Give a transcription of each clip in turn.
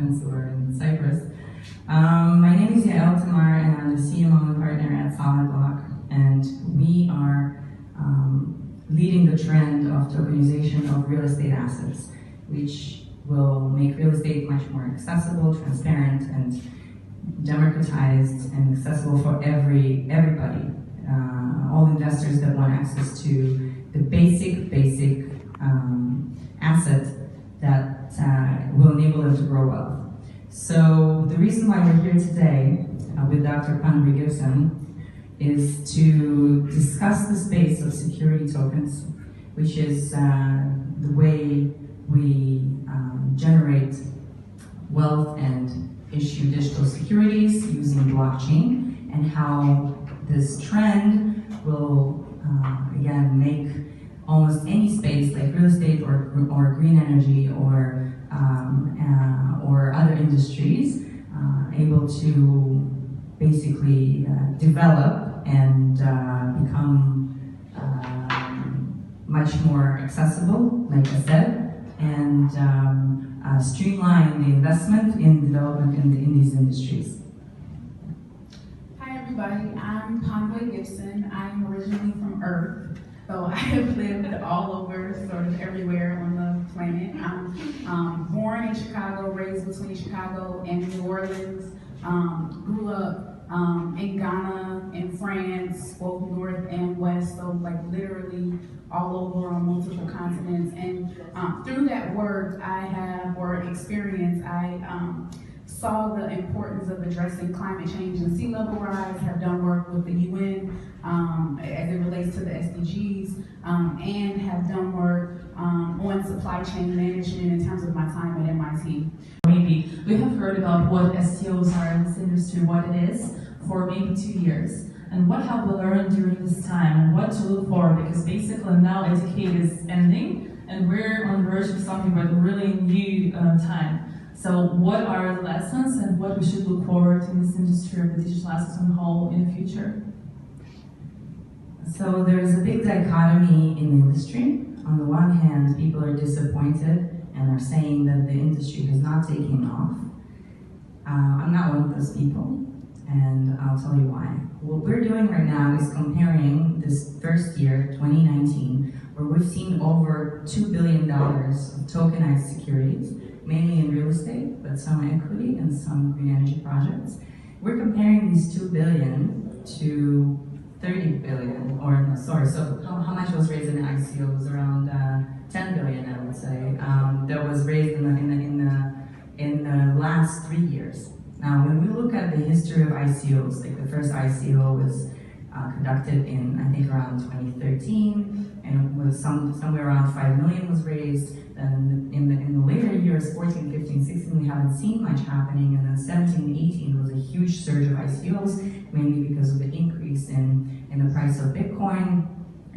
We're in Cyprus. My name is Yael Tamar, and I'm the CMO Partner at SolidBlock, and we are leading the trend of tokenization of real estate assets, which will make real estate much more accessible, transparent, and democratized and accessible for everybody. All investors that want access to the basic asset that will enable them to grow wealth. So the reason why we're here today with Dr. Pandwe Gibson is to discuss the space of security tokens, which is the way we generate wealth and issue digital securities using blockchain, and how this trend will again make almost any space like real estate or green energy or other industries able to basically develop and become much more accessible, like I said, and streamline the investment in development in these industries. Hi everybody, I'm Pandwe Gibson. I'm originally from Earth, so I have lived all over, sort of everywhere on the planet. I'm born in Chicago, raised between Chicago and New Orleans, grew up in Ghana, in France, both North and West, so like literally all over on multiple continents. And through that work experience, I saw the importance of addressing climate change and sea level rise, have done work with the UN as it relates to the SDGs, and have done work on supply chain management in terms of my time at MIT. Maybe we have heard about what STOs are in this industry, what it is, for maybe 2 years. And what have we learned during this time and what to look for? Because basically now a decade is ending and we're on the verge of something like a really new time. So what are the lessons and what we should look forward to in this industry of the digital assets on the whole in the future? So there's a big dichotomy in the industry. On the one hand, people are disappointed and are saying that the industry has not taken off. I'm not one of those people, and I'll tell you why. What we're doing right now is comparing this first year, 2019, where we've seen over $2 billion of tokenized securities, mainly in real estate, but some equity and some green energy projects. We're comparing these $2 billion to 30 billion, or no, sorry, so how much was raised in the ICO? It was around 10 billion, I would say, that was raised in the last 3 years. Now, when we look at the history of ICOs, like the first ICO was conducted in, I think, around 2013, and it was somewhere around 5 million was raised. And in the later years, 14, 15, 16, we haven't seen much happening, and then 17, 18 was a huge surge of ICOs, mainly because of the increase in the price of Bitcoin,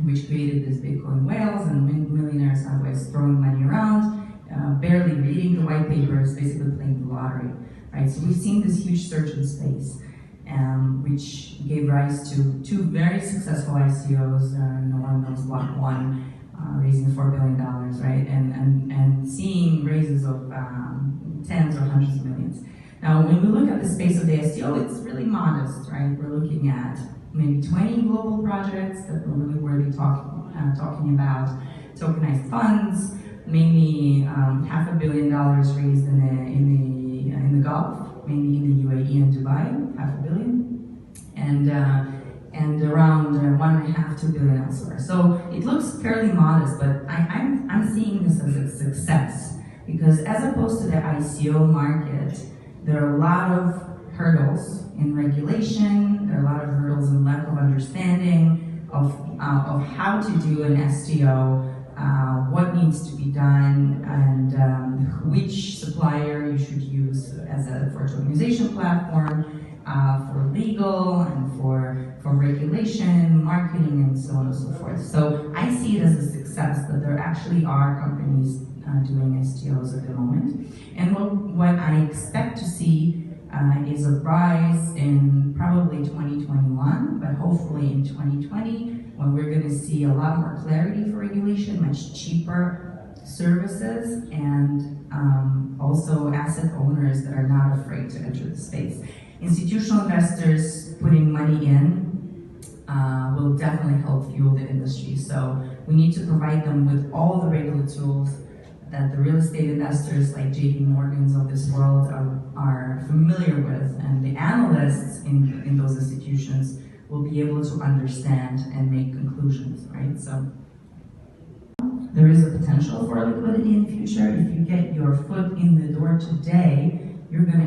which created these Bitcoin whales, and millionaires are always throwing money around, barely reading the white papers, basically playing the lottery, right? So we've seen this huge surge in space, which gave rise to 2 very successful ICOs. One was Block 1, raising $4 billion, right? And seeing raises of tens or hundreds of millions. Now, when we look at the space of the STO, it's really modest, right? We're looking at maybe 20 global projects that we're really worthy talking about, tokenized funds, mainly $500 million raised in the Gulf, mainly in the UAE and Dubai, $500 million, and around 1.5 to 2 billion elsewhere. So it looks fairly modest, but I'm seeing this as a success, because as opposed to the ICO market, there are a lot of hurdles in regulation, there are a lot of hurdles in lack of understanding of how to do an STO, what needs to be done, and which supplier you should use for a tokenization platform, for legal and for regulation, marketing, and so on and so forth. So I see it as a success that there actually are companies doing STOs at the moment. And what I expect to see is a rise in probably 2021, but hopefully in 2020, when we're going to see a lot more clarity for regulation, much cheaper services and also asset owners that are not afraid to enter the space. Institutional investors putting money in will definitely help fuel the industry. So we need to provide them with all the regular tools that the real estate investors like JP Morgans of this world are familiar with, and the analysts in those institutions will be able to understand and make conclusions, right? So there is a potential for liquidity in the future. If you get your foot in the door today, you're gonna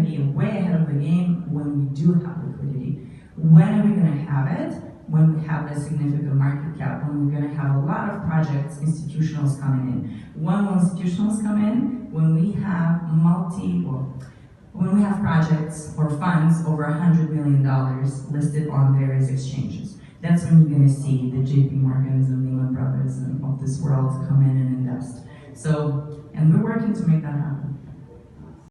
be way ahead of the game when we do have liquidity. When are we gonna have it? When we have a significant market cap, when we're gonna have a lot of projects, institutionals coming in. When will institutionals come in? When we have when we have projects or funds over $100 million listed on various exchanges. That's when you're gonna see the JP Morgans and Lehman Brothers and of this world come in and invest. So, and we're working to make that happen.